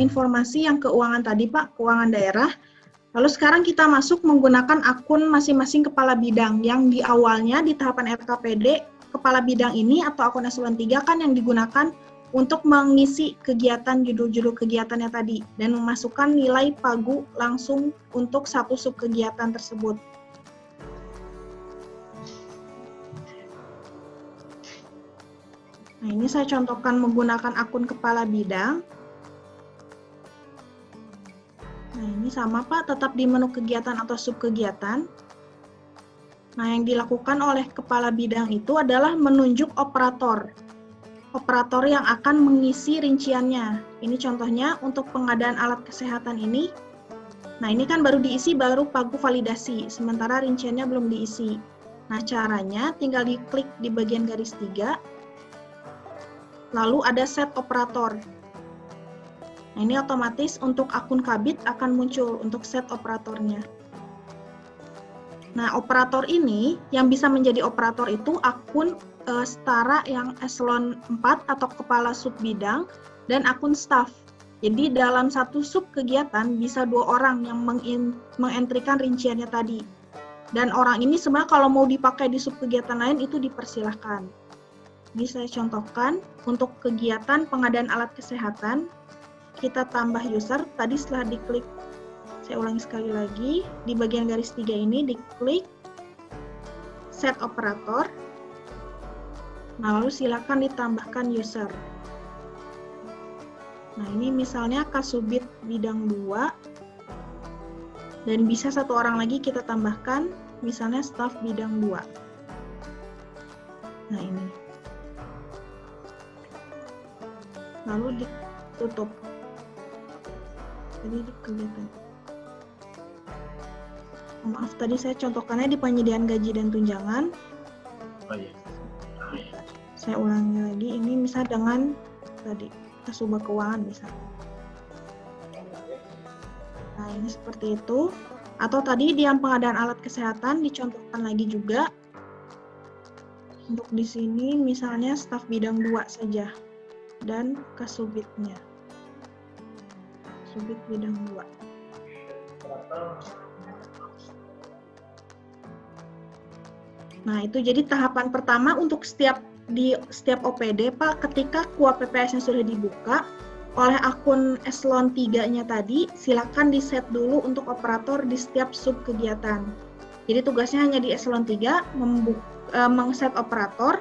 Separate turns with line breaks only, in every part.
informasi yang keuangan tadi, Pak, keuangan daerah. Lalu sekarang kita masuk menggunakan akun masing-masing kepala bidang yang di awalnya di tahapan RKPD, kepala bidang ini atau akun eselon 3 kan yang digunakan untuk mengisi kegiatan judul-judul kegiatannya tadi dan memasukkan nilai pagu langsung untuk satu sub kegiatan tersebut. Nah, ini saya contohkan menggunakan akun kepala bidang. Nah, ini sama Pak, tetap di menu kegiatan atau sub kegiatan. Nah, yang dilakukan oleh kepala bidang itu adalah menunjuk operator. Operator yang akan mengisi rinciannya. Ini contohnya untuk pengadaan alat kesehatan ini. Nah, ini kan baru diisi, baru pagu validasi, sementara rinciannya belum diisi. Nah, caranya tinggal diklik di bagian garis 3. Lalu ada set operator. Nah, ini otomatis untuk akun Kabid akan muncul untuk set operatornya. Nah, operator ini yang bisa menjadi operator itu akun setara yang eselon 4 atau kepala sub bidang dan akun staff. Jadi dalam satu sub kegiatan bisa 2 orang yang mengentrikan rinciannya tadi. Dan orang ini sebenarnya kalau mau dipakai di sub kegiatan lain itu dipersilahkan. Ini saya contohkan untuk kegiatan pengadaan alat kesehatan, kita tambah user, tadi setelah diklik, saya ulangi sekali lagi, di bagian garis 3 ini diklik set operator, nah lalu silakan ditambahkan user. Nah ini misalnya Kasubit bidang 2, dan bisa 1 orang lagi kita tambahkan, misalnya staf bidang 2. Nah ini. Lalu ditutup. Jadi di kegiatan. Maaf, tadi saya contohkannya di penyediaan gaji dan tunjangan.
Oh iya.
Saya ulangi lagi, ini misal dengan tadi kasubag keuangan misalnya. Nah, ini seperti itu. Atau tadi di yang pengadaan alat kesehatan dicontohkan lagi juga. Untuk di sini misalnya staf bidang 2 saja. Dan kasubitnya. Subit bidang 2. Nah, itu jadi tahapan pertama untuk setiap OPD, Pak, ketika KUA PPS-nya sudah dibuka oleh akun eselon 3-nya tadi, silakan di-set dulu untuk operator di setiap sub kegiatan. Jadi tugasnya hanya di eselon 3 meng-set operator.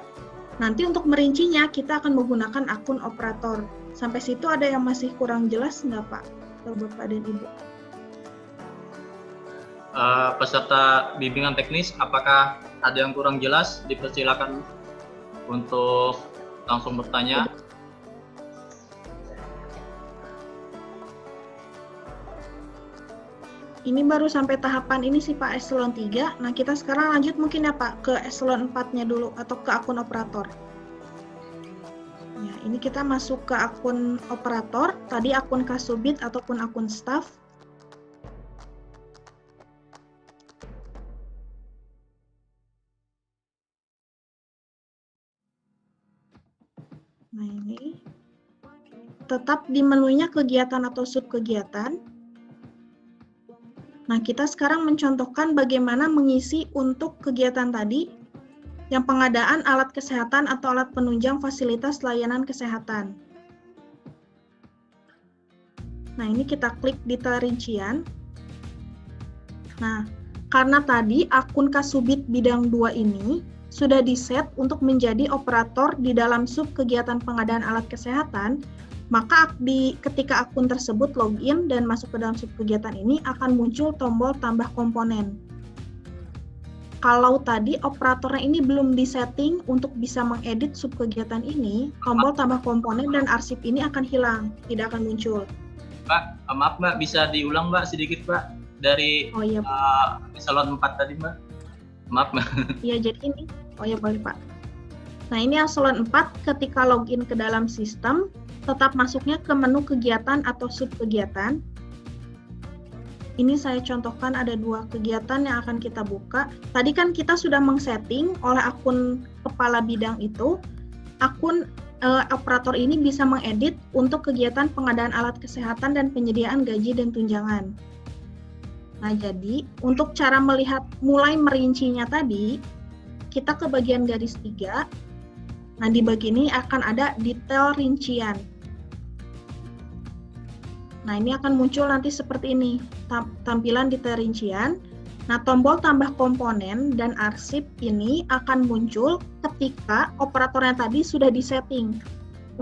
Nanti untuk merincinya kita akan menggunakan akun operator. Sampai situ ada yang masih kurang jelas nggak Pak? Atau Bapak dan Ibu?
Peserta bimbingan teknis, apakah ada yang kurang jelas? Dipersilakan untuk langsung bertanya.
Ini baru sampai tahapan ini sih Pak, eselon 3. Nah, kita sekarang lanjut mungkin ya Pak, ke eselon 4-nya dulu, atau ke akun operator. Ya, ini kita masuk ke akun operator, tadi akun Kasubit ataupun akun staff. Nah, ini tetap di menunya kegiatan atau sub kegiatan. Nah, kita sekarang mencontohkan bagaimana mengisi untuk kegiatan tadi, yang pengadaan alat kesehatan atau alat penunjang fasilitas layanan kesehatan. Nah, ini kita klik detail rincian. Nah, karena tadi akun Kasubit bidang 2 ini sudah di-set untuk menjadi operator di dalam sub kegiatan pengadaan alat kesehatan, maka ketika akun tersebut login dan masuk ke dalam sub kegiatan ini akan muncul tombol tambah komponen. Kalau tadi operatornya ini belum disetting untuk bisa mengedit sub kegiatan ini, tombol tambah komponen dan arsip ini akan hilang, tidak akan muncul.
Mbak, maaf Mbak, bisa diulang Mbak sedikit Mbak dari eselon 4 tadi Mbak? Maaf Mbak.
Iya, jadi ini. Oh ya, boleh Pak. Nah, ini eselon 4 ketika login ke dalam sistem, tetap masuknya ke menu kegiatan atau sub kegiatan. Ini saya contohkan ada 2 kegiatan yang akan kita buka. Tadi kan kita sudah meng-setting oleh akun kepala bidang itu, akun operator ini bisa mengedit untuk kegiatan pengadaan alat kesehatan dan penyediaan gaji dan tunjangan. Nah, jadi untuk cara melihat mulai merincinya tadi, kita ke bagian garis 3. Nah, di bagian ini akan ada detail rincian. Nah, ini akan muncul nanti seperti ini, tampilan detail rincian. Nah, tombol tambah komponen dan arsip ini akan muncul ketika operatornya tadi sudah disetting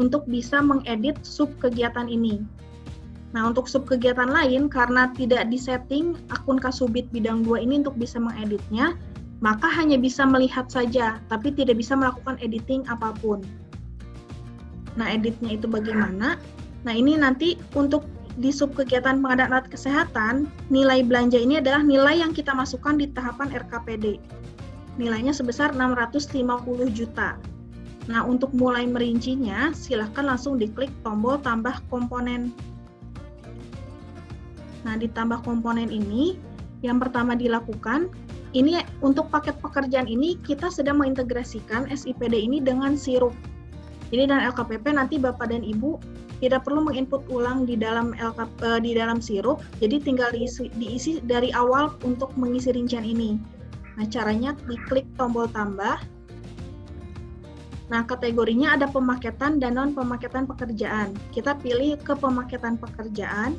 untuk bisa mengedit sub kegiatan ini. Nah, untuk sub kegiatan lain, karena tidak disetting akun Kasubit bidang 2 ini untuk bisa mengeditnya, maka hanya bisa melihat saja, tapi tidak bisa melakukan editing apapun. Nah, editnya itu bagaimana? Nah, ini nanti untuk di sub kegiatan pengadaan alat kesehatan, nilai belanja ini adalah nilai yang kita masukkan di tahapan RKPD. Nilainya sebesar 650 juta. Nah, untuk mulai merincinya, silahkan langsung diklik tombol tambah komponen. Nah, di tambah komponen ini, yang pertama dilakukan, ini untuk paket pekerjaan ini, kita sedang mengintegrasikan SIPD ini dengan sirup. Jadi, dan LKPP nanti Bapak dan Ibu tidak perlu menginput ulang di dalam sirup, jadi tinggal diisi dari awal untuk mengisi rincian ini. Nah, caranya diklik tombol tambah. Nah, kategorinya ada pemaketan dan non-pemaketan pekerjaan. Kita pilih ke pemaketan pekerjaan.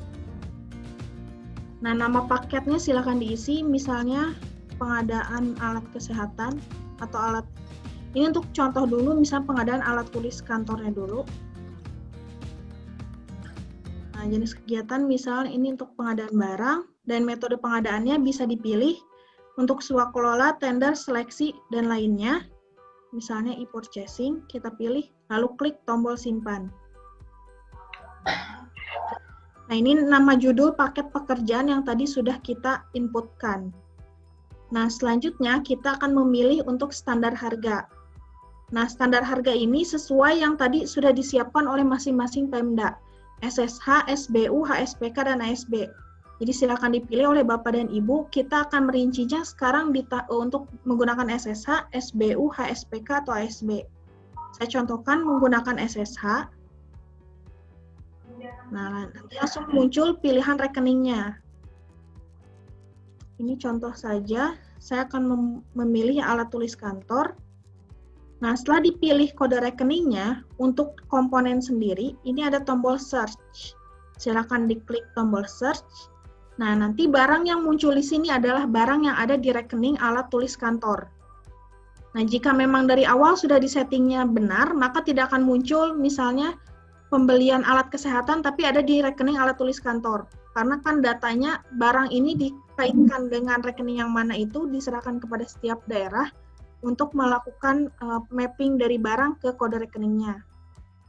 Nah, nama paketnya silakan diisi, misalnya pengadaan alat kesehatan atau alat, ini untuk contoh dulu, misalnya pengadaan alat tulis kantornya dulu. Nah, jenis kegiatan misalnya ini untuk pengadaan barang, dan metode pengadaannya bisa dipilih untuk swakelola, tender, seleksi, dan lainnya. Misalnya e-purchasing, kita pilih, lalu klik tombol simpan. Nah, ini nama judul paket pekerjaan yang tadi sudah kita inputkan. Nah, selanjutnya kita akan memilih untuk standar harga. Nah, standar harga ini sesuai yang tadi sudah disiapkan oleh masing-masing Pemda. SSH, SBU, HSPK, dan ASB. Jadi silakan dipilih oleh Bapak dan Ibu. Kita akan merincinya sekarang untuk menggunakan SSH, SBU, HSPK, atau ASB. Saya contohkan menggunakan SSH. Nah, nanti langsung muncul pilihan rekeningnya. Ini contoh saja, saya akan memilih alat tulis kantor. Nah, setelah dipilih kode rekeningnya, untuk komponen sendiri, ini ada tombol search. Silakan diklik tombol search. Nah, nanti barang yang muncul di sini adalah barang yang ada di rekening alat tulis kantor. Nah, jika memang dari awal sudah disettingnya benar, maka tidak akan muncul misalnya pembelian alat kesehatan, tapi ada di rekening alat tulis kantor. Karena kan datanya barang ini dikaitkan dengan rekening yang mana itu diserahkan kepada setiap daerah, untuk melakukan mapping dari barang ke kode rekeningnya.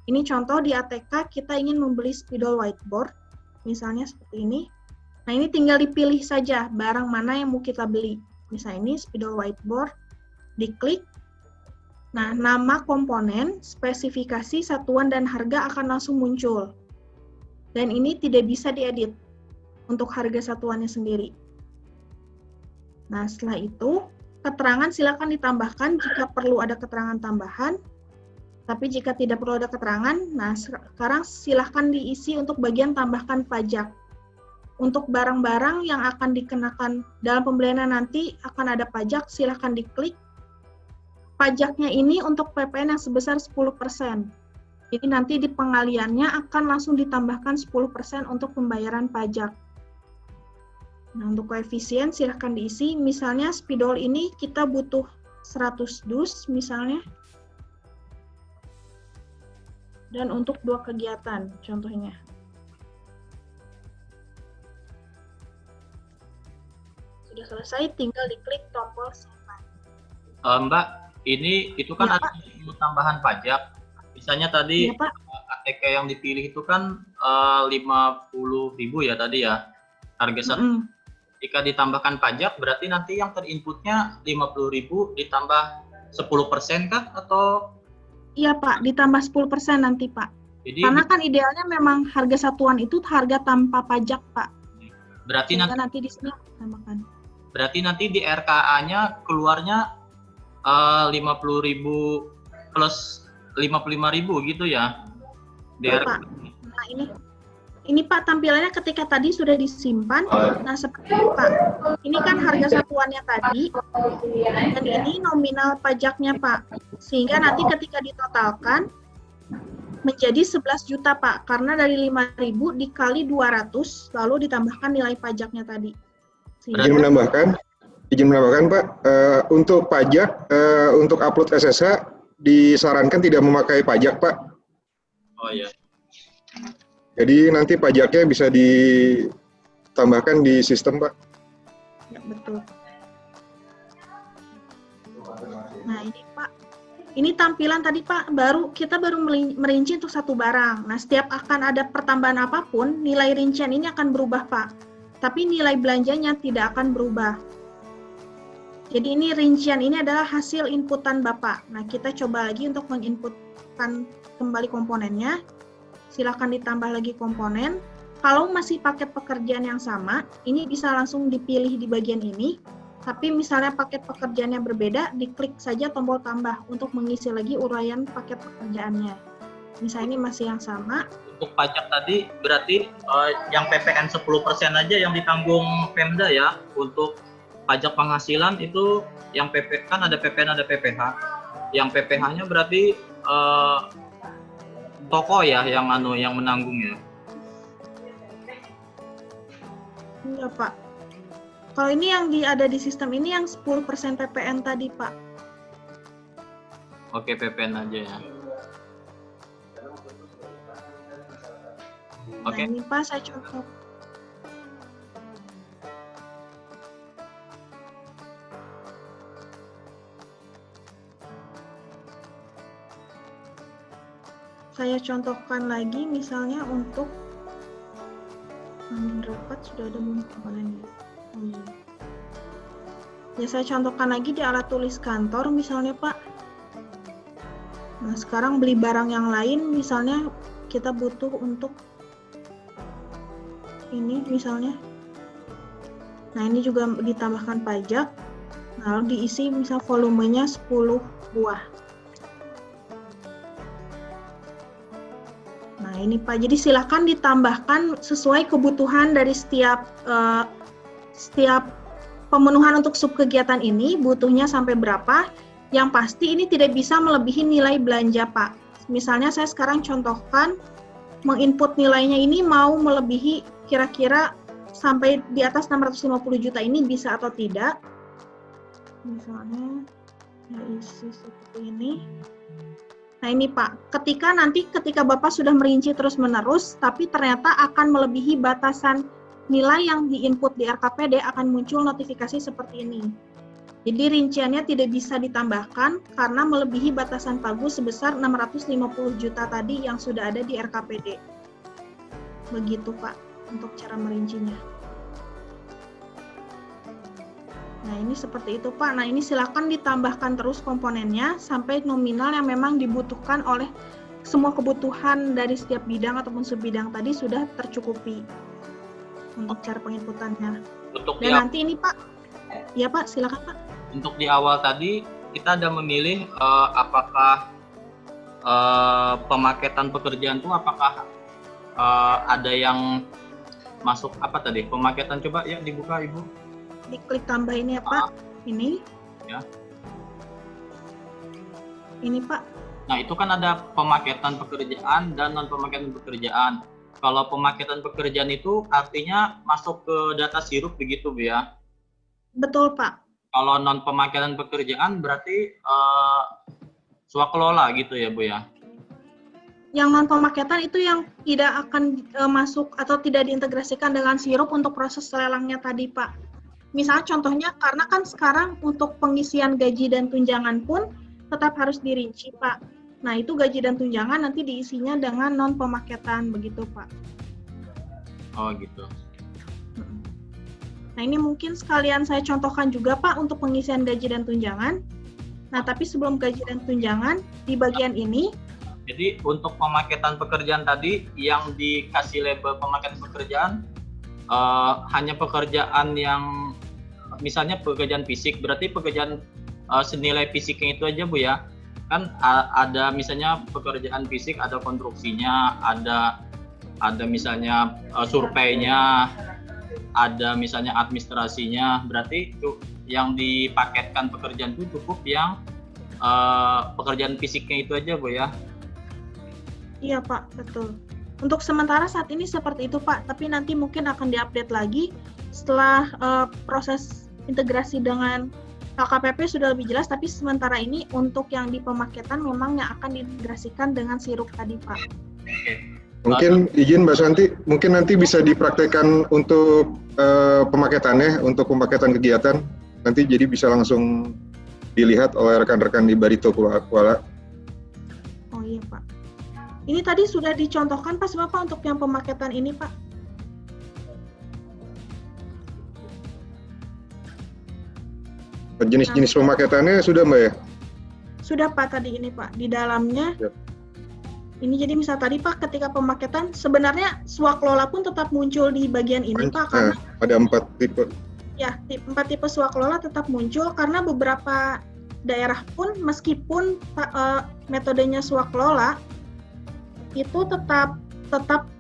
Ini contoh di ATK kita ingin membeli spidol whiteboard, misalnya seperti ini. Nah, ini tinggal dipilih saja barang mana yang mau kita beli. Misalnya ini spidol whiteboard, diklik. Nah, nama komponen, spesifikasi, satuan, dan harga akan langsung muncul. Dan ini tidak bisa diedit untuk harga satuannya sendiri. Nah, setelah itu, keterangan silakan ditambahkan jika perlu ada keterangan tambahan, tapi jika tidak perlu ada keterangan, nah sekarang silakan diisi untuk bagian tambahkan pajak. Untuk barang-barang yang akan dikenakan dalam pembeliannya nanti akan ada pajak, silakan diklik. Pajaknya ini untuk PPN yang sebesar 10%. Jadi nanti di pengaliannya akan langsung ditambahkan 10% untuk pembayaran pajak. Nah, untuk koefisien silahkan diisi, misalnya spidol ini kita butuh 100 dus misalnya. Dan untuk 2 kegiatan contohnya. Sudah selesai, tinggal diklik tombol simpan.
Mbak, itu kan
Ya,
ada tambahan pajak. Misalnya tadi
ya, Pak.
ATK yang dipilih itu kan 50.000 ya tadi ya. Harga satu. Jika ditambahkan pajak, berarti nanti yang terinputnya 50.000 ditambah 10% kah? Atau?
Iya, Pak, ditambah 10% nanti, Pak.
Jadi,
karena kan idealnya memang harga satuan itu harga tanpa pajak, Pak.
Berarti
nanti di sini tambahkan.
Berarti nanti di RKA-nya keluarnya 50.000 plus 55.000 gitu ya.
Pak. Nah, ini Pak tampilannya ketika tadi sudah disimpan. Nah, seperti ini Pak. Ini kan harga satuannya tadi dan ini nominal pajaknya Pak. Sehingga nanti ketika ditotalkan menjadi 11 juta Pak, karena dari 5.000 dikali 200 lalu ditambahkan nilai pajaknya tadi.
Izin menambahkan Pak, untuk pajak, untuk upload SSH disarankan tidak memakai pajak Pak.
Oh iya.
Jadi nanti pajaknya bisa ditambahkan di sistem Pak.
Ya, betul. Nah ini Pak, ini tampilan tadi Pak, kita baru merinci untuk satu barang. Nah setiap akan ada pertambahan apapun, nilai rincian ini akan berubah Pak. Tapi nilai belanjanya tidak akan berubah. Jadi ini rincian ini adalah hasil inputan Bapak. Nah kita coba lagi untuk menginputkan kembali komponennya. Silakan ditambah lagi komponen. Kalau masih paket pekerjaan yang sama, ini bisa langsung dipilih di bagian ini. Tapi misalnya paket pekerjaannya berbeda, diklik saja tombol tambah untuk mengisi lagi uraian paket pekerjaannya. Misalnya ini masih yang sama.
Untuk pajak tadi berarti yang PPN 10% aja yang ditanggung Pemda ya. Untuk pajak penghasilan itu yang PP kan ada PPN ada PPH. Yang PPH-nya berarti toko ya yang menanggungnya.
Iya Pak. Kalau ini yang ada di sistem ini yang 10% PPN tadi Pak.
Oke, PPN aja ya. Oke.
Nah, ini Pak saya contoh. Saya contohkan lagi misalnya untuk rapat sudah ada komponennya. Ya saya contohkan lagi di alat tulis kantor misalnya Pak. Nah sekarang beli barang yang lain misalnya kita butuh untuk ini misalnya. Nah ini juga ditambahkan pajak. Nah, lalu diisi misal volumenya 10 buah. Nah ini Pak, jadi silakan ditambahkan sesuai kebutuhan dari setiap pemenuhan untuk sub kegiatan ini, butuhnya sampai berapa. Yang pasti ini tidak bisa melebihi nilai belanja Pak. Misalnya saya sekarang contohkan, menginput nilainya ini mau melebihi kira-kira sampai di atas 650 juta ini bisa atau tidak. Misalnya, ya isi seperti ini. Nah ini Pak, ketika Bapak sudah merinci terus-menerus, tapi ternyata akan melebihi batasan nilai yang diinput di RKPD akan muncul notifikasi seperti ini. Jadi rinciannya tidak bisa ditambahkan karena melebihi batasan pagu sebesar 650 juta tadi yang sudah ada di RKPD. Begitu Pak, untuk cara merincinya. Nah ini seperti itu Pak. Nah ini silakan ditambahkan terus komponennya sampai nominal yang memang dibutuhkan oleh semua kebutuhan dari setiap bidang ataupun subbidang tadi sudah tercukupi untuk cara penginputannya. Dan nanti ini Pak, ya Pak silakan Pak.
Untuk di awal tadi kita ada memilih apakah pemaketan pekerjaan itu apakah ada yang masuk apa tadi? Pemaketan coba ya dibuka Ibu.
Diklik tambah ini ya Pak. Ini.
Ya.
Ini Pak.
Nah itu kan ada pemaketan pekerjaan dan non pemaketan pekerjaan. Kalau pemaketan pekerjaan itu artinya masuk ke data sirup begitu Bu ya?
Betul Pak.
Kalau non pemaketan pekerjaan berarti swakelola gitu ya Bu ya?
Yang non pemaketan itu yang tidak akan masuk atau tidak diintegrasikan dengan sirup untuk proses lelangnya tadi Pak. Misalnya contohnya karena kan sekarang untuk pengisian gaji dan tunjangan pun tetap harus dirinci Pak. Nah itu gaji dan tunjangan nanti diisinya dengan non pemaketan begitu Pak.
Oh gitu.
Nah ini mungkin sekalian saya contohkan juga Pak untuk pengisian gaji dan tunjangan. Nah tapi sebelum gaji dan tunjangan di bagian ini.
Jadi untuk pemaketan pekerjaan tadi yang dikasih label pemaketan pekerjaan hanya pekerjaan yang misalnya pekerjaan fisik, berarti pekerjaan senilai fisiknya itu aja Bu ya? kan ada misalnya pekerjaan fisik, ada konstruksinya, ada misalnya surveinya, ada misalnya administrasinya. Berarti itu yang dipaketkan pekerjaan itu cukup yang pekerjaan fisiknya itu aja, Bu ya?
Iya Pak, betul. Untuk sementara saat ini seperti itu Pak, tapi nanti mungkin akan diupdate lagi setelah proses integrasi dengan LKPP sudah lebih jelas, tapi sementara ini untuk yang di pemaketan memang yang akan diintegrasikan dengan sirup tadi Pak.
Mungkin izin Mbak Santi, mungkin nanti bisa dipraktekkan untuk pemaketannya, untuk pemaketan kegiatan, nanti jadi bisa langsung dilihat oleh rekan-rekan di Barito Kuala.
Oh iya Pak. Ini tadi sudah dicontohkan Pak Bapak untuk yang pemaketan ini Pak.
Jenis-jenis pemaketannya sudah Mbak ya?
Sudah Pak tadi ini Pak. Di dalamnya
Yep.
Ini jadi misal tadi Pak ketika pemaketan sebenarnya swaklola pun tetap muncul di bagian ini Pak karena
ada 4 tipe.
ya 4 tipe swaklola tetap muncul karena beberapa daerah pun meskipun metodenya swaklola itu tetap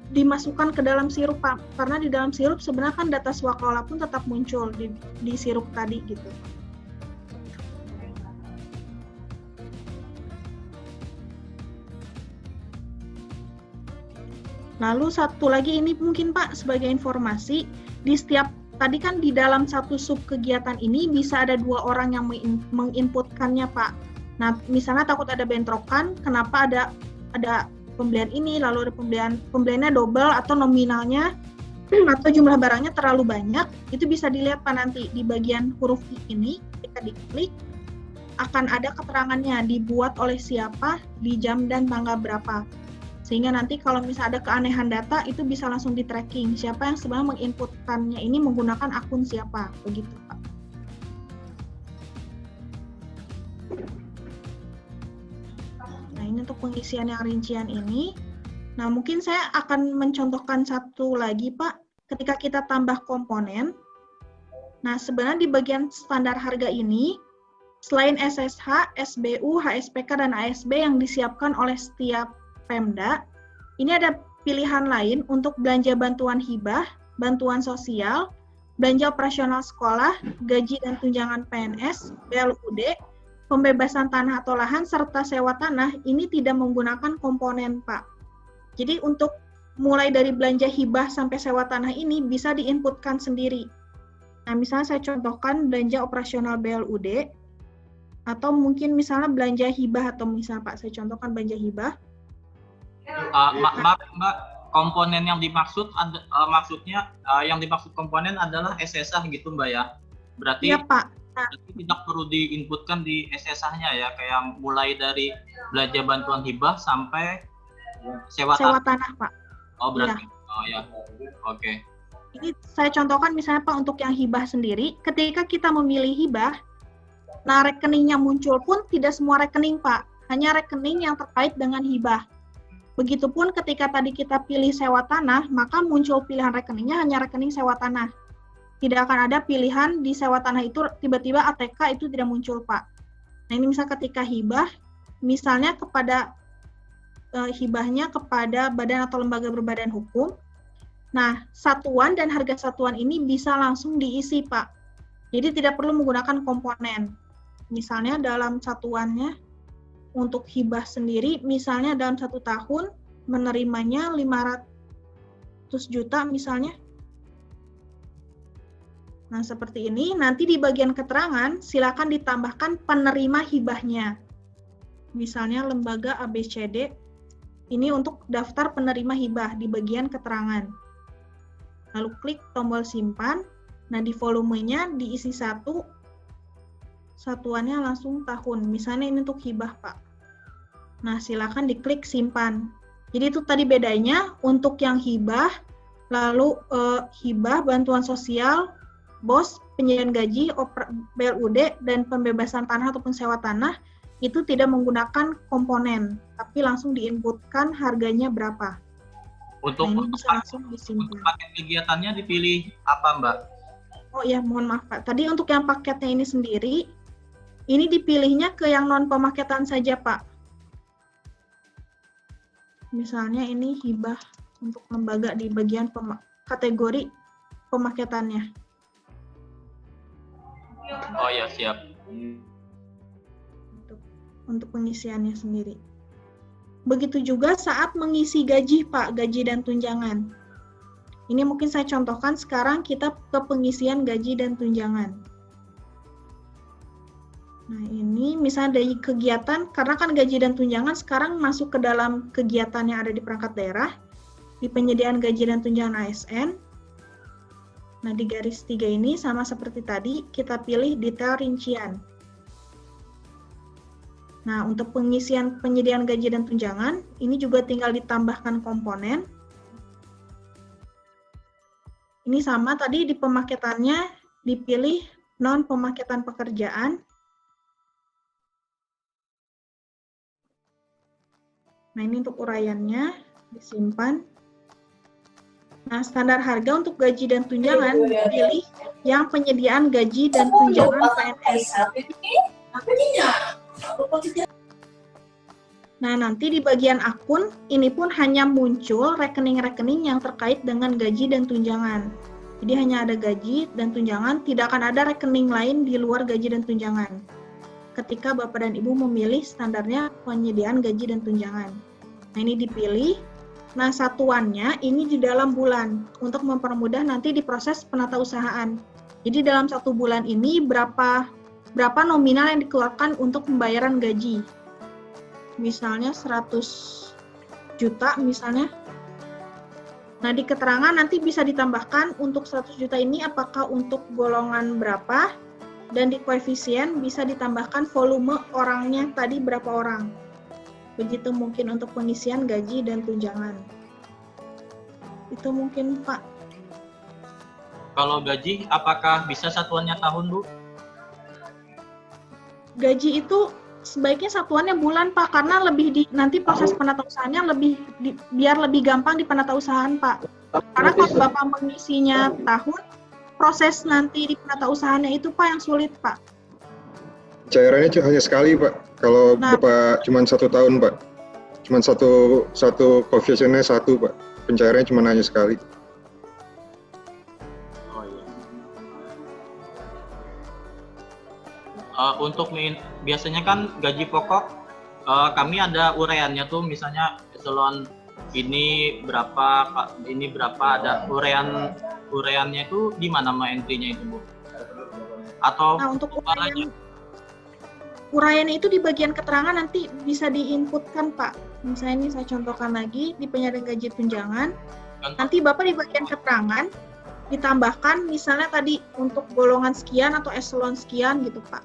dimasukkan ke dalam sirup Pak, karena di dalam sirup sebenarnya kan data swaklola pun tetap muncul di sirup tadi gitu. Lalu satu lagi ini mungkin Pak sebagai informasi, di setiap tadi kan di dalam satu sub kegiatan ini bisa ada 2 orang yang menginputkannya Pak. Nah misalnya takut ada bentrokan, kenapa ada pembelian ini, lalu ada pembeliannya double atau nominalnya atau jumlah barangnya terlalu banyak, itu bisa dilihat Pak nanti di bagian huruf I ini, ketika diklik akan ada keterangannya dibuat oleh siapa, di jam dan tanggal berapa. Sehingga nanti kalau misalnya ada keanehan data, itu bisa langsung di-tracking siapa yang sebenarnya menginputkannya ini menggunakan akun siapa, begitu Pak. Nah ini untuk pengisian yang rincian ini. Nah mungkin saya akan mencontohkan satu lagi Pak, ketika kita tambah komponen. Nah sebenarnya di bagian standar harga ini, selain SSH, SBU, HSPK, dan ASB yang disiapkan oleh setiap Pemda, ini ada pilihan lain untuk belanja bantuan hibah, bantuan sosial, belanja operasional sekolah, gaji dan tunjangan PNS, BLUD, pembebasan tanah atau lahan, serta sewa tanah, ini tidak menggunakan komponen, Pak. Jadi untuk mulai dari belanja hibah sampai sewa tanah ini bisa diinputkan sendiri. Nah, misalnya saya contohkan belanja operasional BLUD, atau mungkin misalnya belanja hibah, atau misalnya Pak, saya contohkan belanja hibah.
Maaf Mbak, komponen yang dimaksud maksudnya yang dimaksud komponen adalah SSH gitu Mbak ya? Berarti
ya, Pak.
Berarti tidak perlu diinputkan di SSH-nya ya, kayak mulai dari belanja bantuan hibah sampai sewa
tanah Pak.
Oh berarti, oh ya, oke.
Ini saya contohkan misalnya Pak untuk yang hibah sendiri, ketika kita memilih hibah, nah rekeningnya muncul pun tidak semua rekening Pak, hanya rekening yang terkait dengan hibah. Begitupun ketika tadi kita pilih sewa tanah, maka muncul pilihan rekeningnya hanya rekening sewa tanah. Tidak akan ada pilihan di sewa tanah itu tiba-tiba ATK itu tidak muncul Pak. Nah ini misal ketika hibah, misalnya kepada hibahnya kepada badan atau lembaga berbadan hukum. Nah satuan dan harga satuan ini bisa langsung diisi Pak. Jadi tidak perlu menggunakan komponen. Misalnya dalam satuannya, untuk hibah sendiri, misalnya dalam 1 tahun menerimanya 500 juta misalnya. Nah, seperti ini. Nanti di bagian keterangan, silakan ditambahkan penerima hibahnya. Misalnya lembaga ABCD, ini untuk daftar penerima hibah di bagian keterangan. Lalu klik tombol simpan. Nah, di volumenya diisi 1, satuannya langsung tahun. Misalnya ini untuk hibah, Pak. Nah, silakan diklik simpan. Jadi itu tadi bedanya untuk yang hibah, lalu hibah, bantuan sosial, BOS, penyaluran gaji, BLUD, dan pembebasan tanah ataupun sewa tanah, itu tidak menggunakan komponen, tapi langsung diinputkan harganya berapa.
Untuk
langsung disimpan.
Paket kegiatannya dipilih apa Mbak?
Oh ya, mohon maaf Pak. Tadi untuk yang paketnya ini sendiri, Ini dipilihnya ke yang non pemaketan saja, Pak. Misalnya ini hibah untuk lembaga di bagian kategori pemaketannya.
Oh ya, siap.
Untuk pengisiannya sendiri. Begitu juga saat mengisi gaji, Pak, gaji dan tunjangan. Ini mungkin saya contohkan sekarang kita ke pengisian gaji dan tunjangan. Nah, ini misalnya dari kegiatan, karena kan gaji dan tunjangan sekarang masuk ke dalam kegiatan yang ada di perangkat daerah, di penyediaan gaji dan tunjangan ASN. Nah, di garis 3 ini sama seperti tadi, kita pilih detail rincian. Nah, untuk pengisian penyediaan gaji dan tunjangan, ini juga tinggal ditambahkan komponen. Ini sama tadi di pemaketannya, dipilih non pemaketan pekerjaan. Nah, ini untuk uraiannya, disimpan. Nah, standar harga untuk gaji dan tunjangan dipilih yang penyediaan gaji dan tunjangan PNS. Nah, nanti di bagian akun, ini pun hanya muncul rekening-rekening yang terkait dengan gaji dan tunjangan. Jadi hanya ada gaji dan tunjangan, tidak akan ada rekening lain di luar gaji dan tunjangan. Ketika Bapak dan Ibu memilih standarnya penyediaan gaji dan tunjangan. Nah, ini dipilih. Nah, satuannya ini di dalam bulan untuk mempermudah nanti di proses penatausahaan. Jadi dalam 1 bulan ini berapa nominal yang dikeluarkan untuk pembayaran gaji. Misalnya 100 juta misalnya. Nah, di keterangan nanti bisa ditambahkan untuk 100 juta ini apakah untuk golongan berapa, dan di koefisien bisa ditambahkan volume orangnya tadi berapa orang. Begitu mungkin untuk pengisian gaji dan tunjangan. Itu mungkin, Pak.
Kalau gaji, apakah bisa satuannya tahun, Bu?
Gaji itu sebaiknya satuannya bulan, Pak, karena nanti proses penatausahaannya biar lebih gampang di penatausahaan, Pak. Karena kalau Bapak mengisinya tahun, proses nanti di penatausahaannya itu, Pak, yang sulit, Pak.
Cairannya hanya sekali, Pak. Kalau Bapak cuma 1 tahun, Pak. Cuma satu koefisiennya 1, Pak. Pencairannya cuma hanya sekali.
Oh iya. Untuk biasanya kan gaji pokok kami ada uraiannya tuh, misalnya eselon ini berapa, ada uraiannya itu di mana entry-nya itu, Bu? Atau
untuk uraian itu di bagian keterangan nanti bisa diinputkan, Pak. Misalnya ini saya contohkan lagi di penyediaan gaji tunjangan. Nanti Bapak di bagian keterangan ditambahkan misalnya tadi untuk golongan sekian atau eselon sekian gitu, Pak.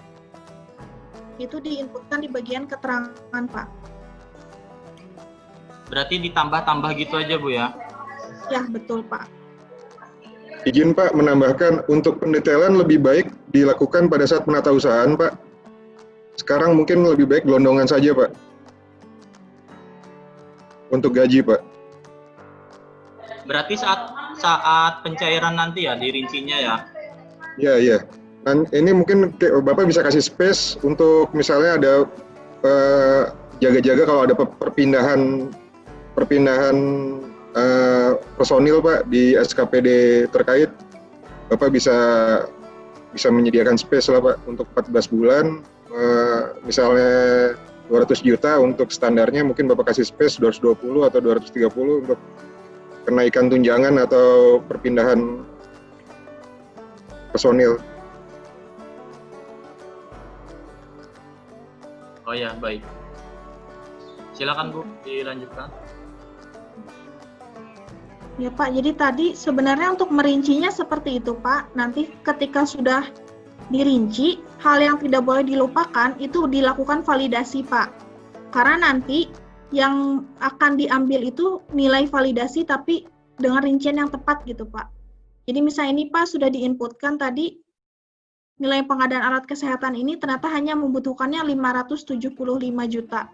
Itu diinputkan di bagian keterangan, Pak.
Berarti ditambah-tambah gitu aja, Bu, ya?
Ya, betul, Pak.
Izin, Pak, menambahkan untuk pendetailan lebih baik dilakukan pada saat penatausahaan, Pak. Sekarang mungkin lebih baik gelondongan saja, Pak. Untuk gaji, Pak.
Berarti saat pencairan nanti ya, dirincinya ya?
Iya, iya. Dan ini mungkin Bapak bisa kasih space untuk misalnya ada jaga-jaga kalau ada perpindahan personil, Pak, di SKPD terkait. Bapak bisa menyediakan space lah, Pak, untuk 14 bulan. Misalnya 200 juta untuk standarnya, mungkin Bapak kasih space 220 atau 230 untuk kenaikan tunjangan atau perpindahan personil.
Oh ya, baik. Silakan, Bu, dilanjutkan.
Ya, Pak, jadi tadi sebenarnya untuk merincinya seperti itu, Pak. Nanti ketika sudah dirinci, hal yang tidak boleh dilupakan itu dilakukan validasi, Pak. Karena nanti yang akan diambil itu nilai validasi tapi dengan rincian yang tepat gitu, Pak. Jadi misalnya ini, Pak, sudah diinputkan tadi nilai pengadaan alat kesehatan ini ternyata hanya membutuhkannya 575 juta.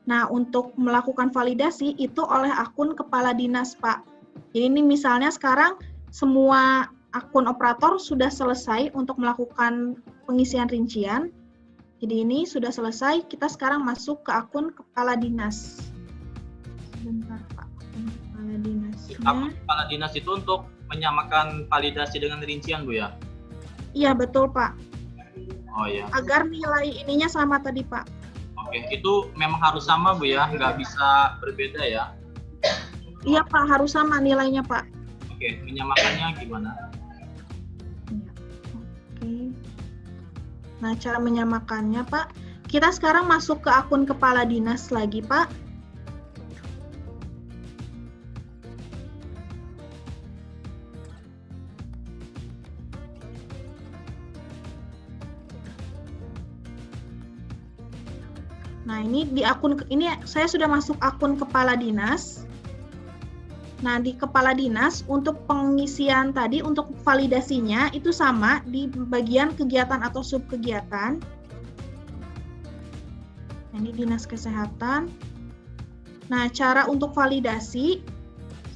Nah, untuk melakukan validasi itu oleh akun kepala dinas, Pak. Jadi ini misalnya sekarang semua akun operator sudah selesai untuk melakukan pengisian rincian. Jadi ini sudah selesai, kita sekarang masuk ke akun kepala dinas. Sebentar Pak, akun kepala dinasnya.
Akun kepala dinas itu untuk menyamakan validasi dengan rincian Bu ya?
Iya betul Pak,
Oh ya.
agar nilai ininya sama tadi Pak.
Oke, itu memang harus sama Bu ya, nggak bisa berbeda ya?
Iya Pak, harus sama nilainya Pak.
Oke, menyamakannya gimana?
Oke. Nah, cara menyamakannya, Pak, kita sekarang masuk ke akun kepala dinas lagi, Pak. Nah, ini di akun ini saya sudah masuk akun kepala dinas. Nah, di kepala dinas untuk pengisian tadi, untuk validasinya itu sama di bagian kegiatan atau sub kegiatan. Nah, ini dinas kesehatan. Nah, cara untuk validasi,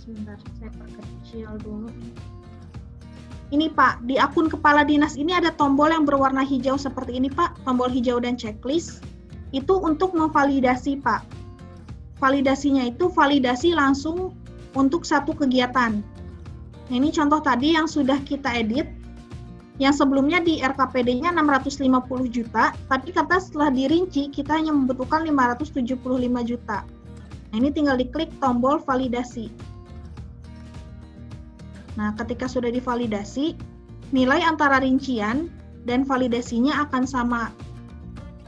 sebentar saya perkecil dulu. Ini Pak, di akun kepala dinas ini ada tombol yang berwarna hijau seperti ini Pak, tombol hijau dan checklist. Itu untuk memvalidasi Pak. Validasinya itu validasi langsung untuk satu kegiatan. Nah, ini contoh tadi yang sudah kita edit, yang sebelumnya di RKPD-nya 650 juta, tapi kata setelah dirinci kita hanya membutuhkan 575 juta. Nah, ini tinggal diklik tombol validasi. Nah, ketika sudah divalidasi, nilai antara rincian dan validasinya akan sama.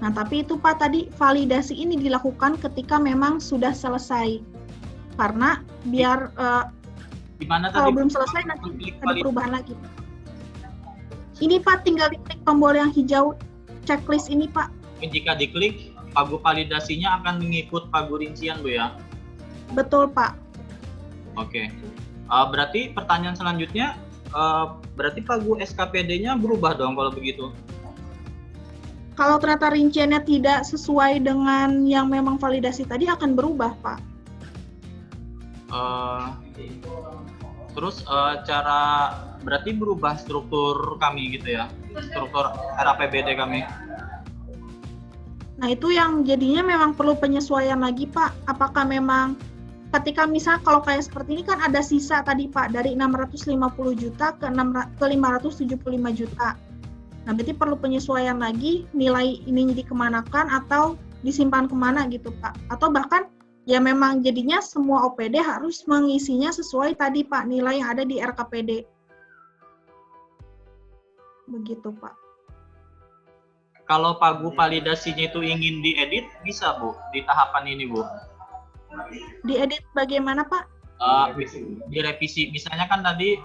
Nah, tapi itu Pak, tadi validasi ini dilakukan ketika memang sudah selesai. Karena biar kalau belum selesai nanti ada perubahan lagi. Ini Pak, tinggal diklik tombol yang hijau checklist ini Pak.
Jika diklik, pagu validasinya akan mengikut pagu rincian Bu ya?
Betul Pak.
Oke. Berarti pertanyaan selanjutnya, berarti pagu SKPD-nya berubah dong kalau begitu?
Kalau ternyata rinciannya tidak sesuai dengan yang memang validasi tadi akan berubah Pak.
Terus cara berarti berubah struktur kami gitu ya, struktur RAPBD kami.
Nah, itu yang jadinya memang perlu penyesuaian lagi Pak. Apakah memang ketika misal kalau kayak seperti ini kan ada sisa tadi Pak, dari 650 juta ke 575 juta. Nah, berarti perlu penyesuaian lagi, nilai ini dikemanakan atau disimpan kemana gitu Pak. Atau bahkan ya memang jadinya semua OPD harus mengisinya sesuai tadi Pak, nilai yang ada di RKPD. Begitu Pak.
Kalau pagu validasinya itu ingin diedit, bisa Bu, di tahapan ini Bu?
Diedit bagaimana Pak?
Direvisi, misalnya kan tadi,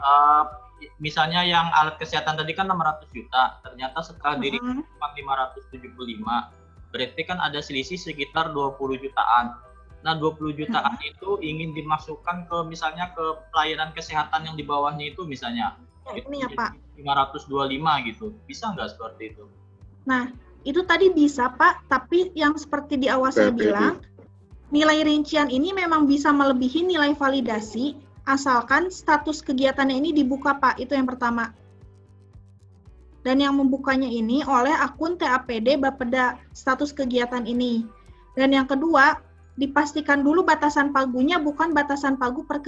misalnya yang alat kesehatan tadi kan 600 juta, ternyata setelah diri 575, berarti kan ada selisih sekitar 20 jutaan. Nah, 20 jutaan itu ingin dimasukkan ke misalnya ke pelayanan kesehatan yang di bawahnya itu misalnya.
Ya, ini ya Pak.
525 gitu. Bisa nggak seperti itu?
Nah, itu tadi bisa Pak, tapi yang seperti di awal saya bilang, nilai rincian ini memang bisa melebihi nilai validasi, asalkan status kegiatannya ini dibuka Pak, itu yang pertama. Dan yang membukanya ini oleh akun TAPD Bapeda, status kegiatan ini. Dan yang kedua, dipastikan dulu batasan pagunya bukan batasan pagu per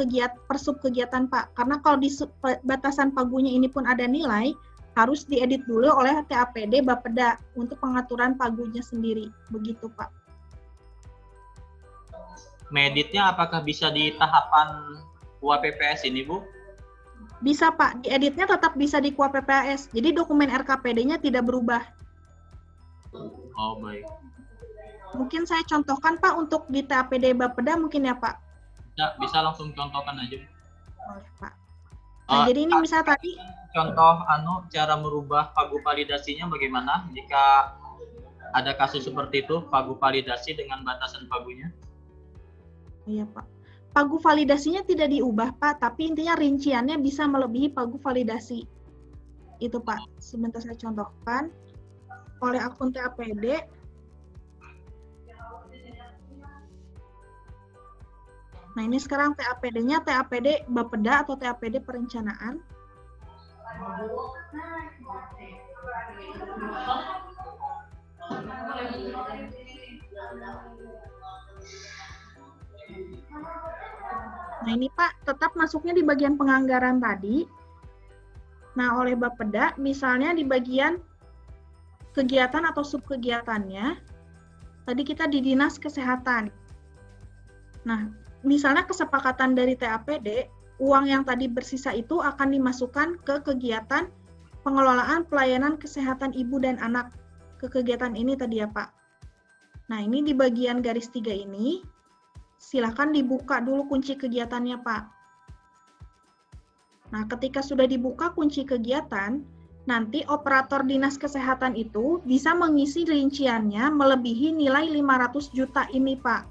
sub kegiatan Pak. Karena kalau di batasan pagunya ini pun ada nilai, harus diedit dulu oleh TAPD Bapeda untuk pengaturan pagunya sendiri. Begitu Pak.
Meditnya apakah bisa di tahapan UAPPS ini Bu?
Bisa Pak, dieditnya tetap bisa di KUAPPS. Jadi dokumen RKPD-nya tidak berubah.
Oh baik.
Mungkin saya contohkan Pak untuk di TAPD Bapeda mungkin ya Pak?
Ya, bisa langsung contohkan aja.
Boleh Pak. Nah, jadi ini misal tadi
contoh cara merubah pagu validasinya bagaimana jika ada kasus seperti itu, pagu validasi dengan batasan pagunya?
Iya Pak. Pagu validasinya tidak diubah Pak, tapi intinya rinciannya bisa melebihi pagu validasi. Itu Pak. Sebentar saya contohkan. Oleh akun TAPD. Nah, ini sekarang TAPD-nya TAPD Bapeda atau TAPD Perencanaan. Nah ini Pak, tetap masuknya di bagian penganggaran tadi. Nah oleh Bapeda, misalnya di bagian kegiatan atau subkegiatannya, tadi kita di Dinas Kesehatan. Nah, misalnya kesepakatan dari TAPD, uang yang tadi bersisa itu akan dimasukkan ke kegiatan pengelolaan pelayanan kesehatan ibu dan anak. Ke kegiatan ini tadi ya Pak. Nah ini di bagian garis 3 ini, silakan dibuka dulu kunci kegiatannya Pak. Nah ketika sudah dibuka kunci kegiatan, nanti operator dinas kesehatan itu bisa mengisi rinciannya melebihi nilai 500 juta ini Pak.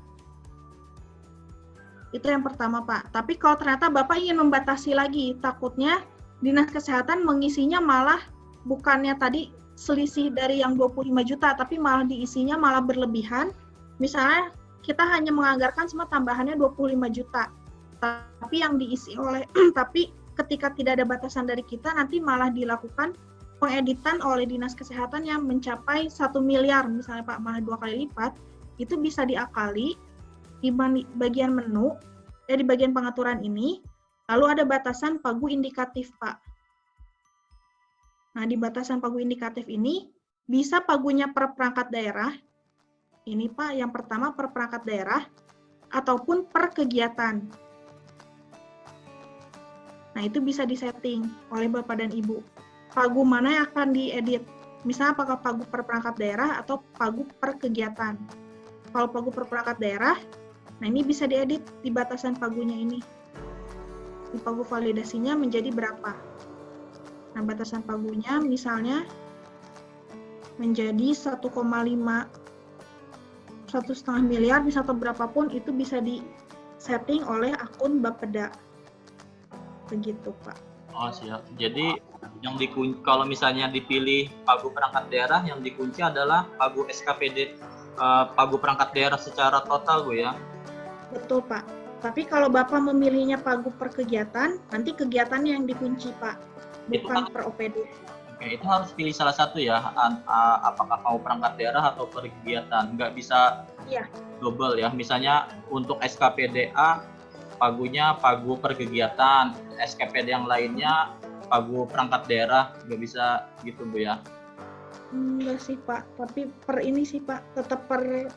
Itu yang pertama Pak. Tapi kalau ternyata Bapak ingin membatasi lagi, takutnya dinas kesehatan mengisinya malah bukannya tadi selisih dari yang 25 juta, tapi malah diisinya malah berlebihan. Misalnya kita hanya menganggarkan semua tambahannya 25 juta. Tapi yang diisi oleh, tapi ketika tidak ada batasan dari kita, nanti malah dilakukan pengeditan oleh dinas kesehatan yang mencapai 1 miliar, misalnya Pak, malah 2 kali lipat, itu bisa diakali di bagian menu, di bagian pengaturan ini, lalu ada batasan pagu indikatif, Pak. Nah, di batasan pagu indikatif ini, bisa pagunya per perangkat daerah, ini Pak, yang pertama per perangkat daerah, ataupun per kegiatan. Nah, itu bisa disetting oleh Bapak dan Ibu. Pagu mana yang akan diedit? Misalnya apakah pagu per perangkat daerah atau pagu per kegiatan. Kalau pagu per perangkat daerah, nah ini bisa diedit di batasan pagunya ini. Di pagu validasinya menjadi berapa? Nah, batasan pagunya misalnya menjadi 1,5, 1,5 miliar, bisa atau berapapun, itu bisa di-setting oleh akun Bapeda. Begitu, Pak.
Oh, siap. Jadi yang kalau misalnya dipilih pagu perangkat daerah, yang dikunci adalah pagu SKPD, pagu perangkat daerah secara total, Bu ya?
Betul, Pak. Tapi kalau Bapak memilihnya pagu per kegiatan, nanti kegiatannya yang dikunci, Pak. Bukan per OPD.
Oke, itu harus pilih salah satu ya, apakah mau perangkat daerah atau per kegiatan. Nggak bisa double ya. Misalnya untuk SKPDA, pagunya pagu per kegiatan, SKPD yang lainnya pagu perangkat daerah, nggak bisa gitu Bu ya?
Enggak sih Pak, tapi per ini sih Pak, tetap per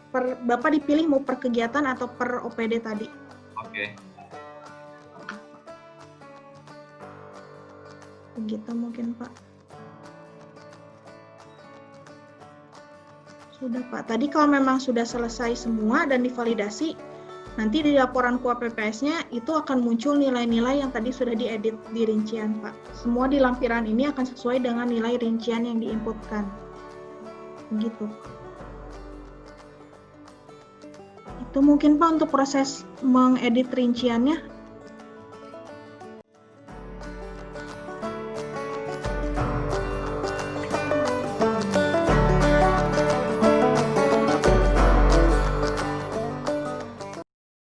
Bapak dipilih mau per kegiatan atau per OPD tadi.
Oke.
Begitu mungkin Pak. Sudah Pak, tadi kalau memang sudah selesai semua dan divalidasi, nanti di laporan KUA PPS-nya itu akan muncul nilai-nilai yang tadi sudah diedit di rincian, Pak. Semua di lampiran ini akan sesuai dengan nilai rincian yang diinputkan. Begitu. Itu mungkin Pak untuk proses mengedit rinciannya.